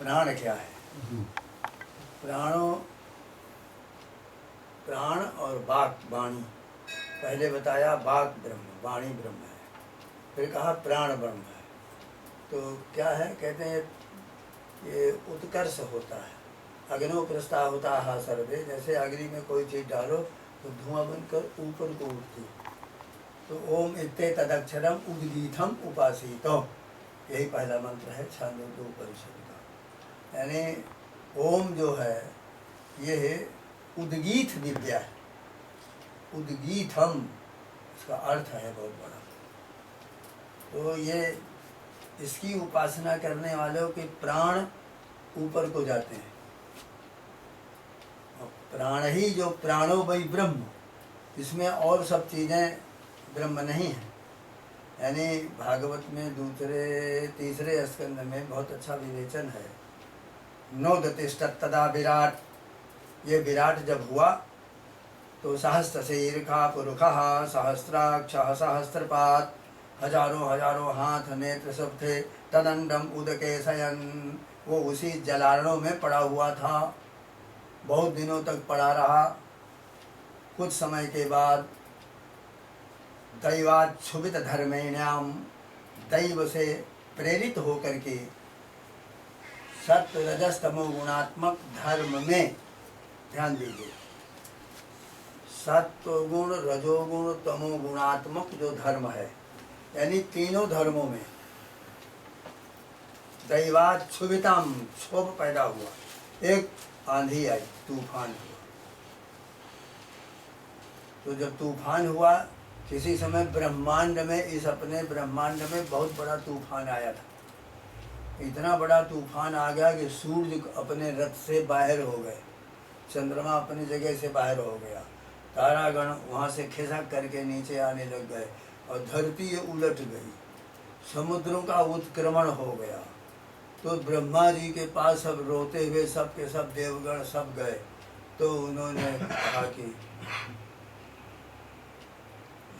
प्राण क्या है। प्राणों प्राण और वाक वाणी, पहले बताया वाक ब्रह्म, वाणी ब्रह्म है, फिर कहा प्राण ब्रह्म है। तो क्या है, कहते हैं ये उत्कर्ष होता है। अग्नो प्रस्तावता सर्वे, जैसे अग्नि में कोई चीज़ डालो तो धुआं बनकर ऊपर को उठती। तो ओम इत्ते तदक्षरम उद्गीतम उपासीतो, यही पहला मंत्र है छांदोग्य उपनिषद का। यानी ओम जो है ये उद्गीत विद्या है। उद्गीतम इसका अर्थ है बहुत बड़ा। तो ये इसकी उपासना करने वालों के प्राण ऊपर को जाते हैं। और प्राण ही जो प्राणो वही ब्रह्म, इसमें और सब चीज़ें ब्रह्म नहीं है। यानी भागवत में दूसरे तीसरे स्कंद में बहुत अच्छा विवेचन है। नोदतिष्ठत् तदा विराट, ये विराट जब हुआ तो सहस्त्र शीर्षा पुरुषः सहस्राक्षः सहस्त्रपात, हजारों हजारों हाथ नेत्र सब थे। तदंडम उदके शयन, वो उसी जलारणों में पड़ा हुआ था, बहुत दिनों तक पड़ा रहा। कुछ समय के बाद दैवाच्छुभित धर्मेण्याम, दैव से प्रेरित होकर के सत्व रजस तमो गुणात्मक धर्म में, ध्यान दीजिए, सत्व गुण रजोगुण तमो गुणात्मक जो धर्म है, यानी तीनों धर्मों में दैवाच्छुभितम, क्षोभ पैदा हुआ। एक आंधी आई, तूफान हुआ। तो जब तूफान हुआ, किसी समय ब्रह्मांड में, इस अपने ब्रह्मांड में बहुत बड़ा तूफान आया था। इतना बड़ा तूफान आ गया कि सूर्य अपने रथ से बाहर हो गए, चंद्रमा अपनी जगह से बाहर हो गया, तारागण वहाँ से खिसक करके नीचे आने लग गए और धरती उलट गई, समुद्रों का उत्क्रमण हो गया। तो ब्रह्मा जी के पास सब रोते हुए सब के सब देवगण सब गए। तो उन्होंने कहा कि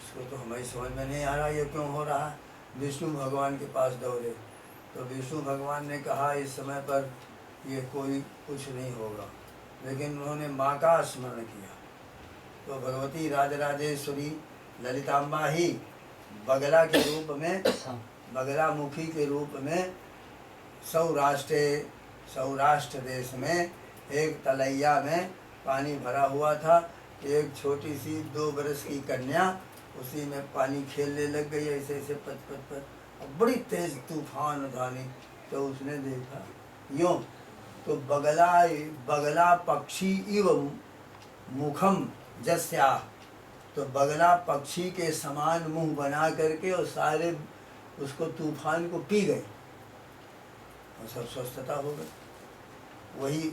इसको तो हमारी समझ में नहीं आ रहा, ये क्यों हो रहा है। विष्णु भगवान के पास दौड़े तो विष्णु भगवान ने कहा इस समय पर ये कोई कुछ नहीं होगा, लेकिन उन्होंने माँ का स्मरण किया। तो भगवती राजराजेश्वरी ललिताम्बा ही बगला के रूप में, बगला मुखी के रूप में सौराष्ट्र देश में एक तलैया में पानी भरा हुआ था। एक छोटी सी 2 बरस की कन्या उसी में पानी खेलने लग गई, ऐसे ऐसे पच पच पच, और बड़ी तेज तूफान उठानी। तो उसने देखा यूँ, तो बगला पक्षी इव मुखम जस्या, तो बगला पक्षी के समान मुंह बना करके और सारे उसको तूफान को पी गए और सब स्वस्थता हो गई।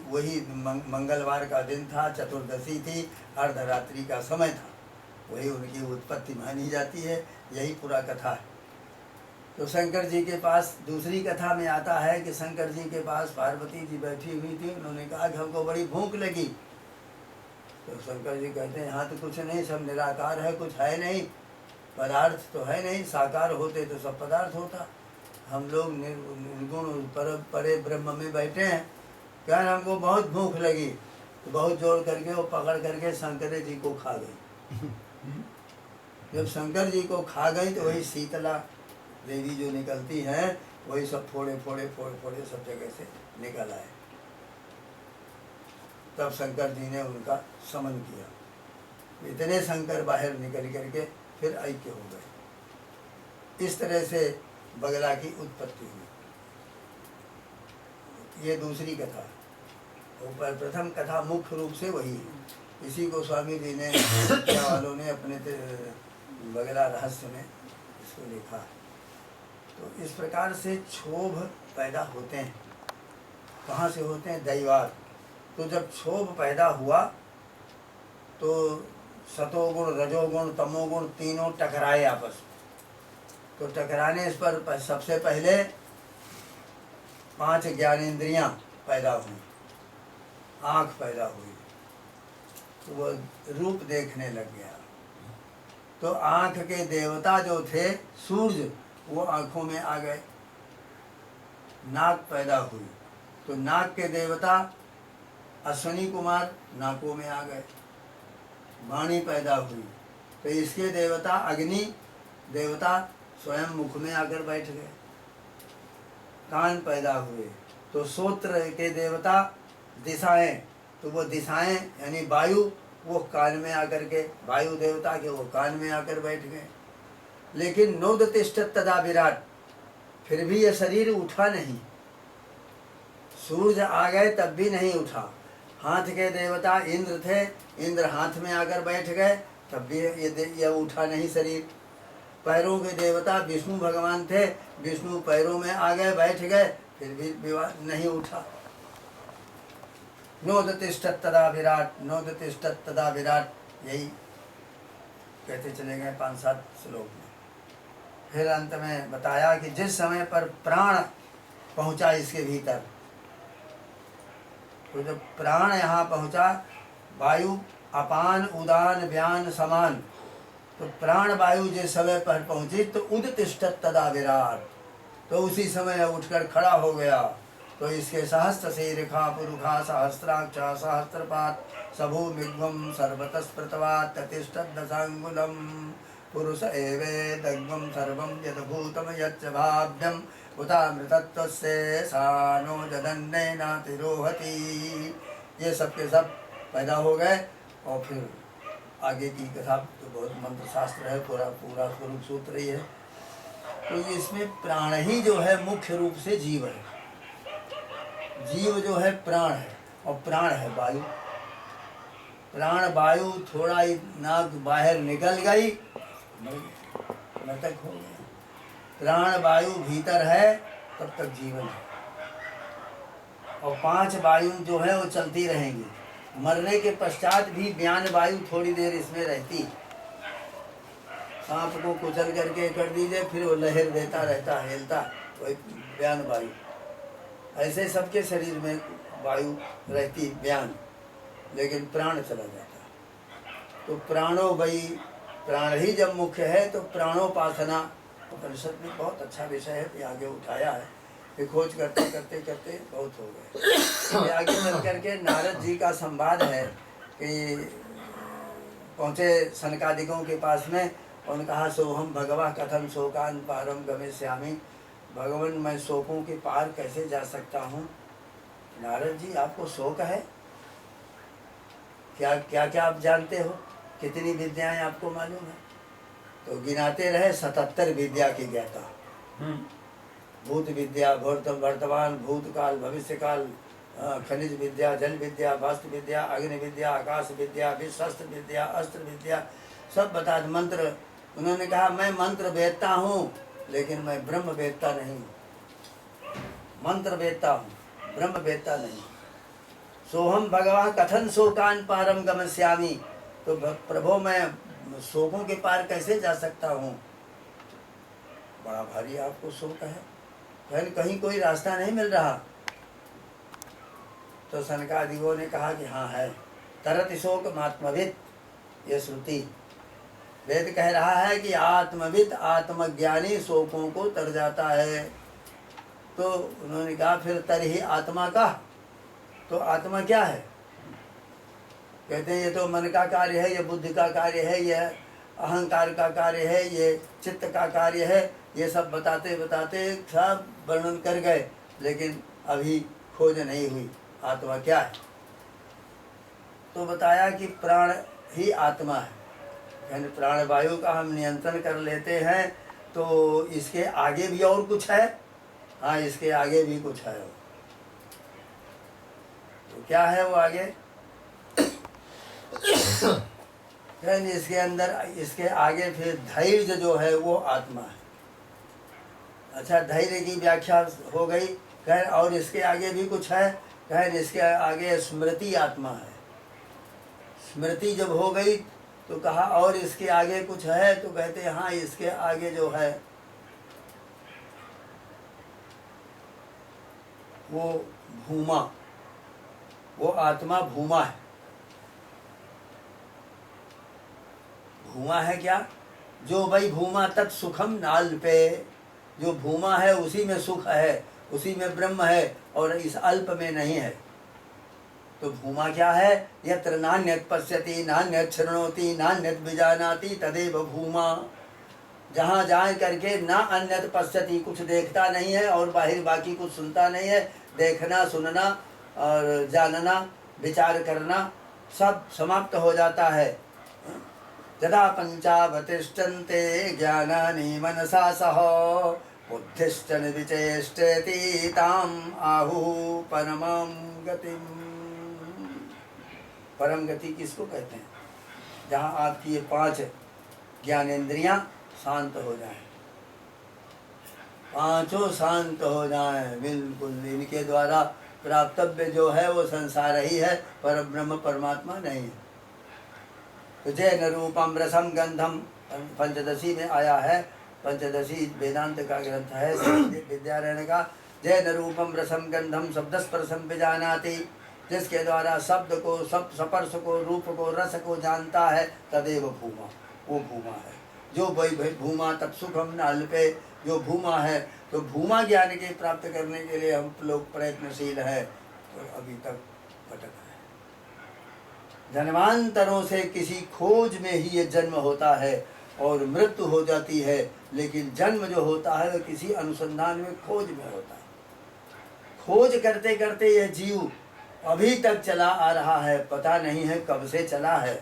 वही मंगलवार का दिन था, चतुर्दशी थी, अर्धरात्रि का समय था, वही उनकी उत्पत्ति मानी जाती है। यही पूरा कथा है। तो शंकर जी के पास दूसरी कथा में आता है कि शंकर जी के पास पार्वती जी बैठी हुई थी। उन्होंने कहा कि हमको बड़ी भूख लगी। तो शंकर जी कहते हैं यहाँ तो कुछ नहीं, सब निराकार है, कुछ है नहीं, पदार्थ तो है नहीं, साकार होते तो सब पदार्थ होता। हम लोग निर्गुण परे ब्रह्म में बैठे हैं। क्या हमको बहुत भूख लगी, तो बहुत जोर करके वो पकड़ करके शंकर जी को खा गई। जब शंकर जी को खा गई तो वही शीतला देवी जो निकलती हैं, वही सब फोड़े सब जगह से निकल आए। तब शंकर जी ने उनका समन किया। इतने शंकर बाहर निकल करके फिर ऐक्य हो गए। इस तरह से बगला की उत्पत्ति हुई। ये दूसरी कथा। ऊपर प्रथम कथा मुख्य रूप से वही है। इसी को स्वामी जी ने वालों ने अपने बगला रहस्य में इसको लिखा। तो इस प्रकार से क्षोभ पैदा होते हैं। कहाँ से होते हैं? दैवात। तो जब क्षोभ पैदा हुआ तो सतोगुण रजोगुण तमोगुण तीनों टकराए आपस में। तो टकराने पर सबसे पहले 5 ज्ञानेंद्रियां पैदा हुई। आँख पैदा हुई तो वह रूप देखने लग गया। तो आँख के देवता जो थे सूर्य, वो आँखों में आ गए। नाक पैदा हुई तो नाग के देवता अश्विनी कुमार नाकों में आ गए, वाणी पैदा हुई। तो इसके देवता अग्नि देवता स्वयं मुख में आकर बैठ गए, कान पैदा हुए। तो श्रोत्र के देवता दिशाएं, तो वो दिशाएं यानी वायु, वो कान में आकर के, वायु देवता के वो कान में आकर बैठ गए। लेकिन नोदतिष्ठत तदा विराट, फिर भी ये शरीर उठा नहीं। सूरज आ गए तब भी नहीं उठा। हाथ के देवता इंद्र थे, इंद्र हाथ में आकर बैठ गए तब भी ये उठा नहीं शरीर। पैरों के देवता विष्णु भगवान थे, विष्णु पैरों में आ गए बैठ गए, फिर भी नहीं उठा। नोदतिष्ठत तदा विराट, नोदतिष्ठत तदा विराट, यही कहते चले गए 5-7 श्लोक में। फिर अंत में बताया कि जिस समय पर प्राण पहुंचा इसके भीतर, तो जब प्राण यहाँ पहुंचा, वायु अपान उदान व्यान समान, तो प्राण वायु जिस समय पर पहुंची तो उदतिष्ठत तदा विराट, तो उसी समय उठकर खड़ा हो गया। तो इसके सहस्त्र शीर्षा पुरुषा सहस्राक्षा सहस्त्रपात सबू मिग्वम सर्वतस्पृतवात् ततिष्ठत् दशांगुलम पुरुष एवेदग्वम सर्वम यद्भूतम यच्च भाव्यम उतामृतत्वस्य सानो जदन्नेनातिरोहति। ये सब के सब पैदा हो गए। और फिर आगे की कथा तो बहुत मंत्र शास्त्र है, पूरा स्वरूप सूत्र ही है। तो इसमें प्राण ही जो है मुख्य रूप से जीव है। जीव जो है प्राण है, और प्राण है वायु। प्राण वायु थोड़ा ही नाक बाहर निकल गई, मृतक हो गया। प्राण वायु भीतर है तब तक जीवन है। और 5 वायु जो है वो चलती रहेंगी। मरने के पश्चात भी व्यान वायु थोड़ी देर इसमें रहती। सांप को कुचल करके कर दीजिए, फिर वो लहर देता रहता, हिलता, वही व्यान वायु। ऐसे सबके शरीर में वायु रहती व्यान, लेकिन प्राण चला जाता। तो प्राणो वही, प्राण ही जब मुख्य है तो प्राणोपासना उपनिषद में बहुत अच्छा विषय है, ये आगे उठाया है। फिर खोज करते करते करते बहुत हो गए। आगे चल करके नारद जी का संवाद है कि पहुँचे सनकादिकों के पास में, उन्होंने कहा सोहम भगवा कथम शोकान पारम गमिष्यामि, भगवान मैं शोकों के पार कैसे जा सकता हूँ। नारद जी आपको शोक है क्या? क्या क्या आप जानते हो? कितनी विद्याएं आपको मालूम है? तो गिनाते रहे 77 विद्या की ज्ञाता। भूत विद्या, वर्तमान, भूतकाल, भविष्यकाल, खनिज विद्या, जल विद्या, वास्तु विद्या, अग्नि विद्या, आकाश विद्या, विशस्त्र विद्या, अस्त्र विद्या, सब बता। मंत्र, उन्होंने कहा मैं मंत्र वेदता हूँ, लेकिन मैं ब्रह्म वेदता नहीं हूँ। मंत्र वेदता हूँ, ब्रह्म वेदता नहीं। सोहम भगवान कथन शोकान पारम गमिष्यामि, तो प्रभु मैं शोकों के पार कैसे जा सकता हूँ? बड़ा भारी आपको शोक है, कहीं कोई रास्ता नहीं मिल रहा। तो सनकादिकों ने कहा कि हाँ है। तरत शोक आत्मविद, ये श्रुति वेद कह रहा है कि आत्मविद आत्मज्ञानी शोकों को तर जाता है। तो उन्होंने कहा फिर तर ही आत्मा का, तो आत्मा क्या है? कहते हैं ये तो मन का कार्य है, ये बुद्धि का कार्य है, ये अहंकार का कार्य है, ये चित्त का कार्य है। ये सब बताते बताते सब वर्णन कर गए, लेकिन अभी खोज नहीं हुई आत्मा क्या है। तो बताया कि प्राण ही आत्मा है, यानी प्राण वायु का हम नियंत्रण कर लेते हैं। तो इसके आगे भी और कुछ है। हाँ, इसके आगे भी कुछ है। तो क्या है वो आगे? इसके अंदर, इसके आगे फिर धैर्य जो है वो आत्मा है। अच्छा, धैर्य की व्याख्या हो गई। कह और इसके आगे भी कुछ है। कह इसके आगे स्मृति आत्मा है। स्मृति जब हो गई तो कहा और इसके आगे कुछ है, तो कहते हैं हाँ, इसके आगे जो है वो भूमा, वो आत्मा भूमा है। भूमा है क्या? जो भाई भूमा तत् सुखम नाल पे, जो भूमा है उसी में सुख है। उसी में ब्रह्म है और इस अल्प में नहीं है। तो भूमा क्या है? यत्र नान्यत पश्यति नान्यत शृणोति नान्यत विजानाति तदेव भूमा। जहाँ जाए करके ना अन्यत पश्यति, कुछ देखता नहीं है और बाहर बाकी कुछ सुनता नहीं है, देखना सुनना और जानना विचार करना सब समाप्त हो जाता है। यदा पंचावतिष्ठन्ते ज्ञानानि मनसा सह बुद्धिश्च निविचेष्टेति ताम आहुः परमं गतिम्। परम गति किसको कहते हैं? जहाँ आपकी ये 5 ज्ञानेंद्रियां शांत हो जाएं, 5 शांत हो जाएं बिल्कुल। इनके द्वारा प्राप्तव्य जो है वो संसार ही है, पर ब्रह्म परमात्मा नहीं है। तो जैन रूपम रसम गंधम पंचदशी में आया है, पंचदशी वेदांत का ग्रंथ है विद्यारण्य का। जैन रूपम रसम गंधम शब्दस्पर्शम विजानाति, जिसके द्वारा शब्द को सब स्पर्श को रूप को रस को जानता है, तदेव भूमा, वो भूमा है। जो वही भूमा तत्सुखम न अल्पे, जो भूमा है। तो भूमा ज्ञान के प्राप्त करने के लिए हम लोग प्रयत्नशील हैं और अभी तक भटक रहे हैं। जन्मांतरों से किसी खोज में ही ये जन्म होता है और मृत्यु हो जाती है, लेकिन जन्म जो होता है वो किसी अनुसंधान में खोज में होता है। खोज करते करते यह जीव अभी तक चला आ रहा है, पता नहीं है कब से चला है।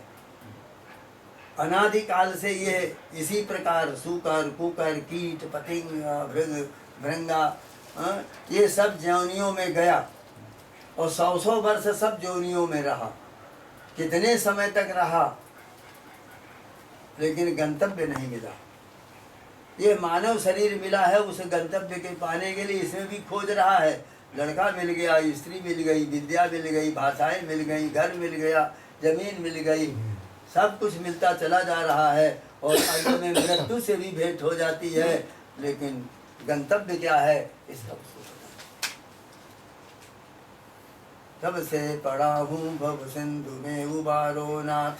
अनादिकाल से ये इसी प्रकार सूकर कुकर कीट पतिंग भृंग भृंगा ये सब जोनियों में गया और 100 वर्ष सब जोनियों में रहा। कितने समय तक रहा, लेकिन गंतव्य नहीं मिला। ये मानव शरीर मिला है, उस गंतव्य के पाने के लिए इसमें भी खोज रहा है। लड़का मिल गया, स्त्री मिल गई, विद्या मिल गई, भाषाएं मिल गई, घर मिल गया, जमीन मिल गई, सब कुछ मिलता चला जा रहा है और अंत में मृत्यु से भी भेंट हो जाती है। लेकिन गंतव्य क्या है इसका सोचना। तब से पड़ा हूँ भव सिंधु में उबारो नाथ,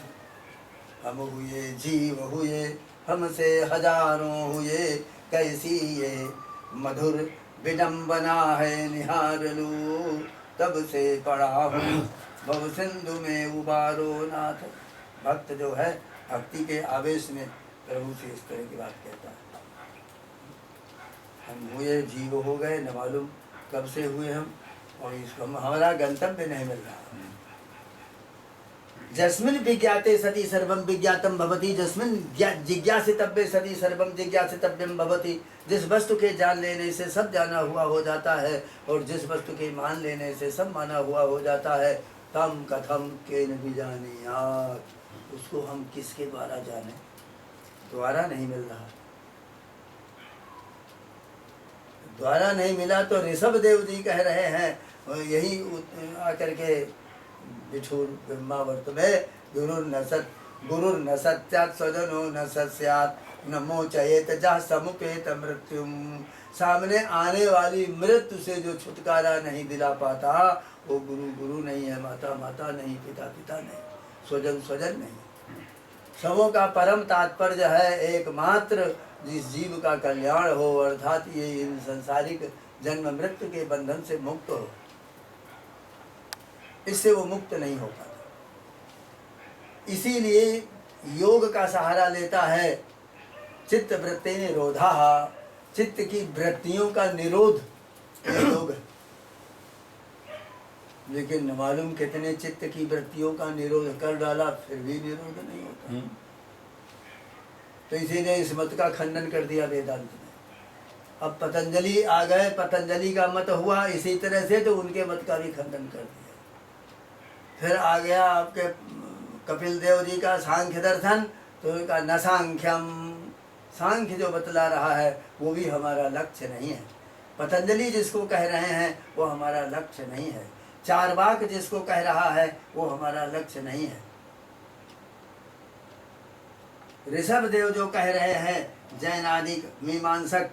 हम हुए जीव हुए हमसे हजारों हुए, कैसी ये मधुर विडम्बना है निहार लूं। तब से पड़ा हूँ भव सिंधु में उबारो नाथ। भक्त जो है भक्ति के आवेश में प्रभु से इस तरह की बात कहता है। हम हुए जीव हो गए, न मालूम कब से हुए हम, और इसको हमारा गंतव्य नहीं मिल रहा। जस्मिन विज्ञाते सति सर्वम विज्ञातम भवति, जस्मिन जिज्ञासितव्ये सति सर्वम जिज्ञासितव्यम भवति। जिस वस्तु के जान लेने से सब जाना हुआ हो जाता है और जिस वस्तु के मान लेने से सब माना हुआ हो जाता है। तम कथम केन विजानीयात्, उसको हम किसके द्वारा जाने? द्वारा नहीं मिल रहा। द्वारा नहीं मिला तो ऋषभ देव जी कह रहे हैं, यही आकर के बिठूर ब्रह्मावर्त में गुरुर न सत्यात् स्वजनो न सत्यात् नमो चयेत जा समुपेत मृत्युम। सामने आने वाली मृत्यु से जो छुटकारा नहीं दिला पाता, वो गुरु गुरु नहीं है, माता माता नहीं, पिता पिता नहीं, स्वजन स्वजन नहीं। सबों का परम तात्पर्य है एकमात्र जिस जीव का कल्याण हो, अर्थात ये इन सांसारिक जन्म मृत्यु के बंधन से मुक्त हो। इससे वो मुक्त नहीं हो पाता। इसीलिए योग का सहारा लेता है। चित्त वृत्ति निरोधा, चित्त की वृत्तियों का निरोध योग है। लेकिन मालूम कितने चित्त की वृत्तियों का निरोध कर डाला, फिर भी निरोध नहीं होता। तो इसीलिए इस मत का खंडन कर दिया वेदांत ने। अब पतंजलि आ गए, पतंजलि का मत हुआ इसी तरह से, तो उनके मत का भी खंडन कर दिया। फिर आ गया आपके कपिल देव जी का सांख्य दर्शन, तो उनका न सांख्यम, सांख्य जो बतला रहा है वो भी हमारा लक्ष्य नहीं है। पतंजलि जिसको कह रहे हैं वो हमारा लक्ष्य नहीं है। चारवाक जिसको कह रहा है वो हमारा लक्ष्य नहीं है। ऋषभ देव जो कह रहे हैं जैन आदि मीमांसक,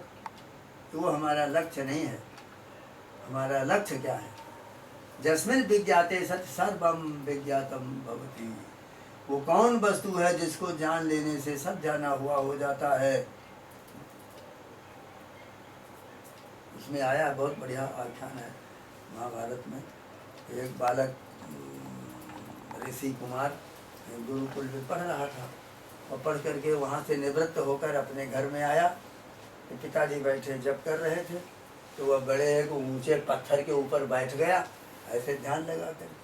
वो हमारा लक्ष्य नहीं है। हमारा लक्ष्य क्या है? जस्मिन विज्ञाते सत सर्वम विज्ञातम भवति। वो कौन वस्तु है जिसको जान लेने से सब जाना हुआ हो जाता है? उसमें आया, बहुत बढ़िया आख्यान है महाभारत में। एक बालक ऋषि कुमार गुरुकुल में पढ़ रहा था और पढ़ करके वहाँ से निवृत्त होकर अपने घर में आया। तो पिताजी बैठे जप कर रहे थे, तो वह बड़े एक ऊंचे पत्थर के ऊपर बैठ गया ऐसे ध्यान लगा करके।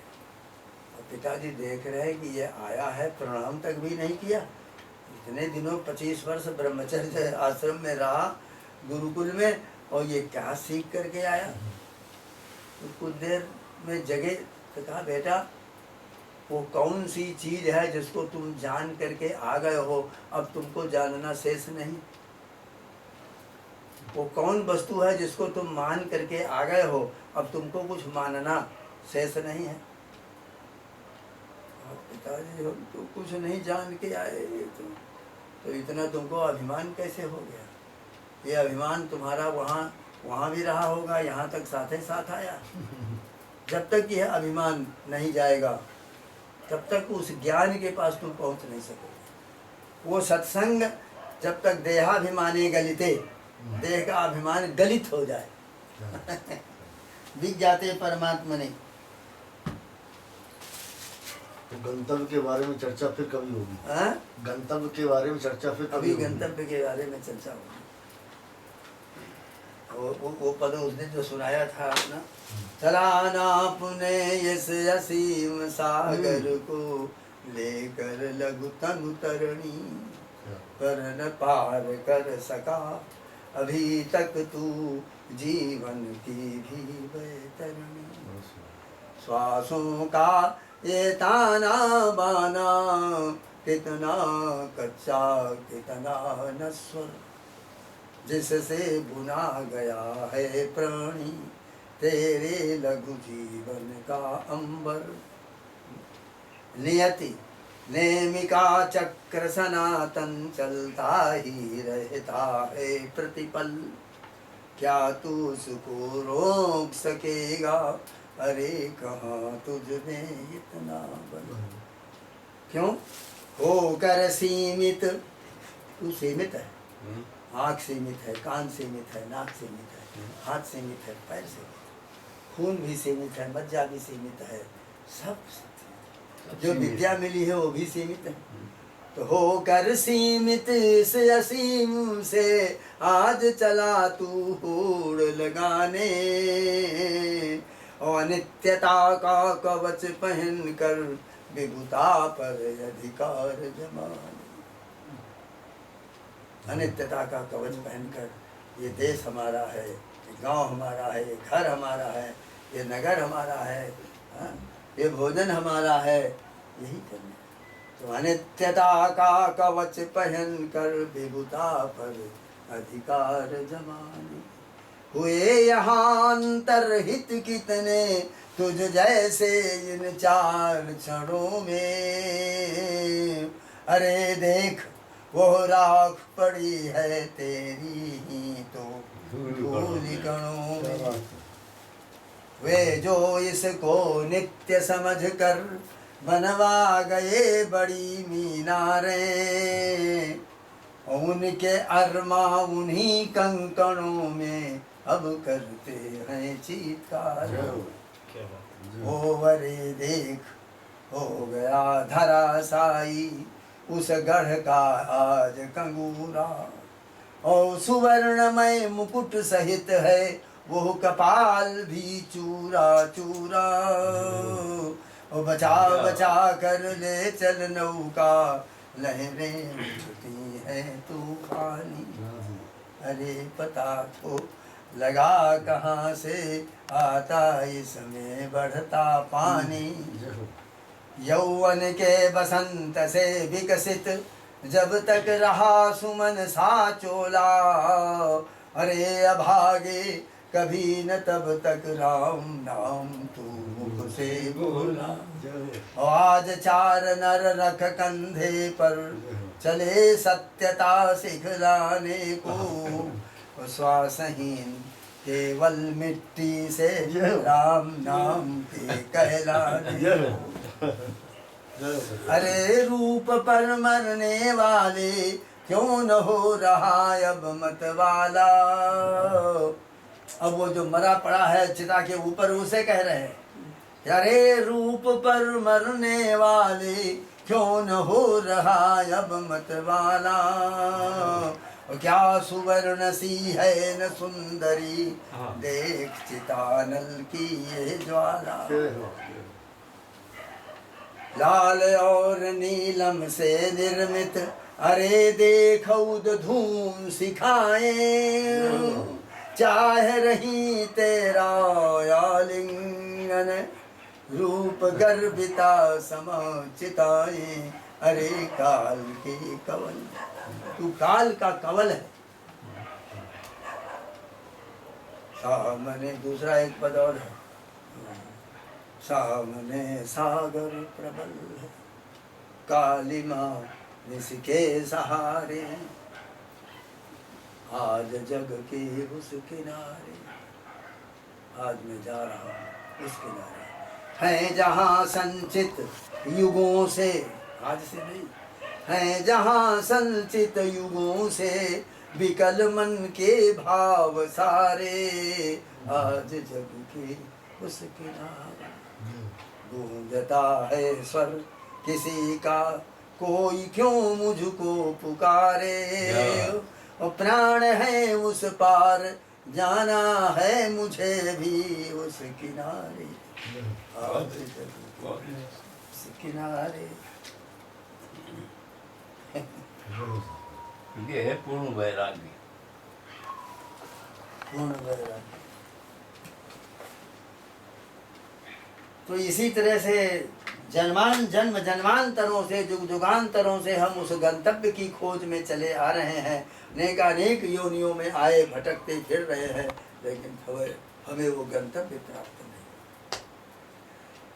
और पिताजी देख रहे कि ये आया है, प्रणाम तक भी नहीं किया। इतने दिनों 25 वर्ष ब्रह्मचर्य आश्रम में रहा गुरुकुल में, और ये क्या सीख करके आया। तो कुछ देर में जगे तो कहा, बेटा वो कौन सी चीज है जिसको तुम जान करके आ गए हो, अब तुमको जानना शेष नहीं। वो कौन वस्तु है जिसको तुम मान करके आ गए हो, अब तुमको कुछ मानना शेष नहीं है। पिताजी हम तो कुछ नहीं जान के आए, तो इतना तुमको अभिमान कैसे हो गया। ये अभिमान तुम्हारा वहाँ भी रहा होगा, यहाँ तक साथ ही साथ आया। जब तक यह अभिमान नहीं जाएगा तब तक उस ज्ञान के पास तुम पहुँच नहीं सकोगे। वो सत्संग जब तक देहाभिमानी गलिते, देह का अभिमान गलित हो जाए दिख जाते परमात्मा ने। तो गंतव्य के बारे में चर्चा फिर कभी होगी। गंतव्य के बारे में चर्चा फिर अभी गंतव्य के बारे में चर्चा होगी। वो पद उसने जो सुनाया था ना, चलाना पुणे यस असीम सागर को लेकर लघु तनु तरणी, पर न पार कर सका अभी तक तू जीवन की भी बैतरणी। श्वासों का ये ताना बाना कितना कच्चा कितना नश्वर, जिससे बुना गया है प्राणी तेरे लघु जीवन का अंबर। नियति नेमिका चक्र सनातन चलता ही रहता है प्रतिपल, क्या तू उसको रोक सकेगा, अरे कहाँ तुझ में इतना बल। क्यों होकर सीमित, तू सीमित है, आँख सीमित है, कान सीमित है, नाक सीमित है, हाथ सीमित है, पैर सीमित है, खून भी सीमित है, मज्जा भी सीमित है, सब जो विद्या मिली है वो भी सीमित है। तो होकर सीमित इस असीम से आज चला तू होड़ लगाने, और नित्यता का कवच पहन कर विभुता पर अधिकार जमाने। अनित्यता का कवच पहनकर, ये देश हमारा है, ये गांव हमारा है, ये घर हमारा है, ये नगर हमारा है, ये भोजन हमारा है, यही करना। तो अनित्यता का कवच पहनकर विभुता पर अधिकार जमाने। हुए यहाँ अंतर्हित कितने तुझ जैसे इन 4 क्षणों में, अरे देख वो राख पड़ी है तेरी ही तो धूल कणों में। वे जो इसको नित्य समझ कर बनवा गए बड़ी मीनारें, उनके अरमा उन्हीं कंकणों में अब करते हैं चीत्कार। ओ वरे देख हो गया धराशायी उस गढ़ का आज कंगूरा, और सुवर्णमय मुकुट सहित है वो कपाल भी चूरा चूरा। और बचा बचा कर ले चल नौका, लहरें उठती हैं तूफानी। अरे पता तो लगा कहाँ से आता इसमें बढ़ता पानी। यौवन के बसंत से विकसित जब तक रहा सुमन सा चोला, अरे अभागे कभी न तब तक राम नाम तू मुख से बोला। और आज 4 नर रख कंधे पर चले सत्यता सिखलाने को, श्वासहीन केवल मिट्टी से राम नाम के कहलाने को। अरे रूप पर मरने वाले क्यों न हो रहा अब मत वाला। अब वो जो मरा पड़ा है चिता के ऊपर उसे कह रहे हैं, अरे रूप पर मरने वाले क्यों न हो रहा अब मतवाला, क्या सुवर्ण सी है न सुंदरी देख चितानल की ये ज्वाला, लाल और नीलम से निर्मित अरे देखो धूम सिखाए, चाह रही तेरा आलिंगन रूप गर्भिता समचिताए, अरे काल के कवल, तू काल का कवल है। सामने दूसरा एक पद और है, सामने सागर प्रबल है, कालिमा निसके सहारे, आज जग के उस किनारे, आज मैं जा रहा हूँ उस किनारे, है जहाँ संचित युगों से, आज से नहीं, है जहाँ संचित युगों से विकल मन के भाव सारे, आज जग के उस किनारे, गूंजता है स्वर किसी का कोई क्यों मुझको पुकारे, और प्राण है उस पार जाना है मुझे भी उस किनारे, आज जग उस किनारे। ये है पूर्ण वैराग्य। पूर्ण वैराग्य। तो इसी तरह से जन्म जन्मांतरों से जुग जुगांतरों से हम उस गंतव्य की खोज में चले आ रहे हैं, अनेक योनियों में आए भटकते फिर रहे हैं, लेकिन हमें वो गंतव्य प्राप्त नहीं।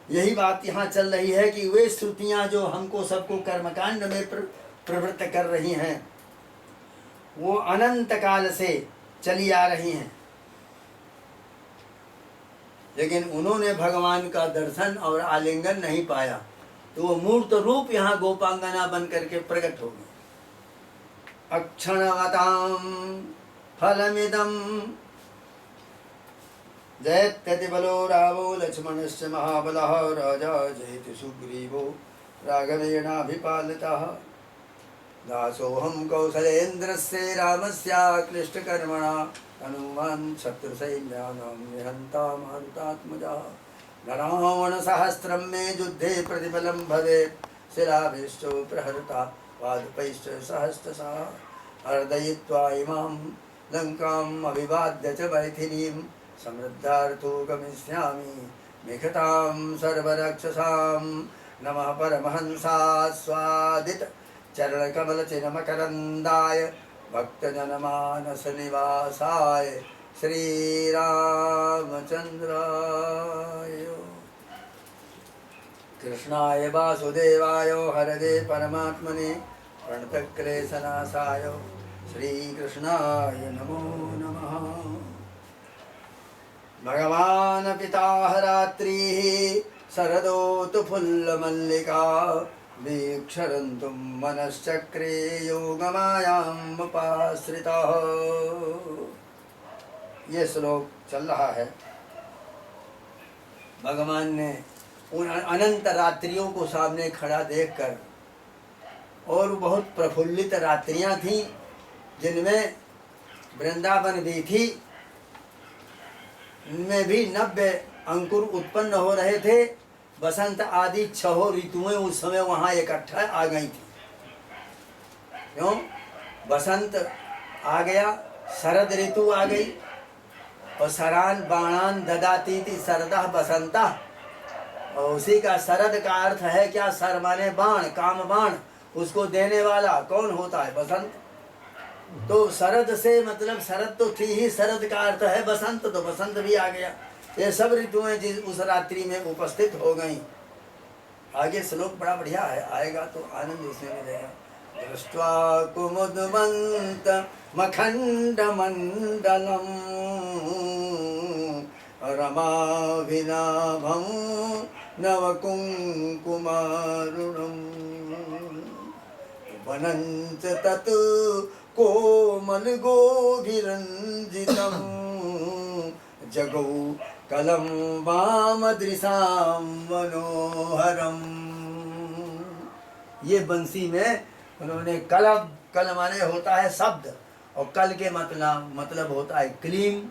यही बात यहाँ चल रही है कि वे श्रुतियाँ जो हमको सबको कर्मकांड में प्रवृत्त कर रही हैं, वो अनंत काल से चली आ रही हैं, लेकिन उन्होंने भगवान का दर्शन और आलिंगन नहीं पाया, तो वो मूर्त रूप यहाँ गोपांगना बन करके प्रकट हो गई। अक्षणवतां फलमिदं दैत्यति बलो रावो लक्ष्मणश्च महाबलः, राजा जयति सुग्रीवो राघवेणाभिपालितः, दासोऽहं कौसलेन्द्रस्य रामस्याक्लिष्टकर्मणा, हनुमान् शत्रुसैन्यानां निहन्ता मारुतात्मजः, न रावणसहस्रं मे युद्धे प्रतिफलं भवेत्, शिलाभिश्च प्रहर्ता पादपैश्च सहस्रशः, अर्दयित्वा इमां लङ्काम् अभिवाद्य च मैथिलीं, समृद्धार्थो गमिष्यामि निखतां सर्वरक्षसां, नमः परमहंसास्वादित चरणकमलचिन्मकरन्दाय, भक्तजनमानस निवासाय, श्रीरामचन्द्राय। कृष्णाय वासुदेवाय हरदे परमात्मने प्रणतक्लेशनाशाय श्रीकृष्णाय नमो नमः। भगवान् पिता रात्रिः शरदोतुफुल्लमल्लिका, वीक्षरन्तुं मनश्चक्रे योगमायाम् उपाश्रितः। ये श्लोक चल रहा है। भगवान ने उन अनंत रात्रियों को सामने खड़ा देखकर, और बहुत प्रफुल्लित रात्रियां थीं जिनमें वृंदावन भी थी, इनमें भी नव्य अंकुर उत्पन्न हो रहे थे। बसंत आदि 6 ऋतुएं उस समय वहाँ इकट्ठा आ गई थी। क्यों? बसंत आ गया, शरद ऋतु आ गई, और शरान बाणान ददाती थी शरदः बसंता, और उसी का शरद का अर्थ है क्या? सर माने बाण, काम बाण, उसको देने वाला कौन होता है? बसंत। तो शरद से मतलब शरद तो थी ही, शरद का अर्थ है बसंत, तो बसंत भी आ गया। ये सब ऋतुएं जिस उस रात्रि में उपस्थित हो गईं। आगे श्लोक बड़ा बढ़िया है, आएगा तो आनंद इसमें मिलेगा। दृष्ट्वा कुमुदमन्त मखंड मंडलम रमाभिनाभं नवकुंकुमारुणं, वनञ्च तत् कोमल गोभिरंजितं जगौ कलम वाम दृशाम मनोहरम। ये बंसी में उन्होंने कल माने होता है शब्द, और कल के मतलब होता है क्लीम,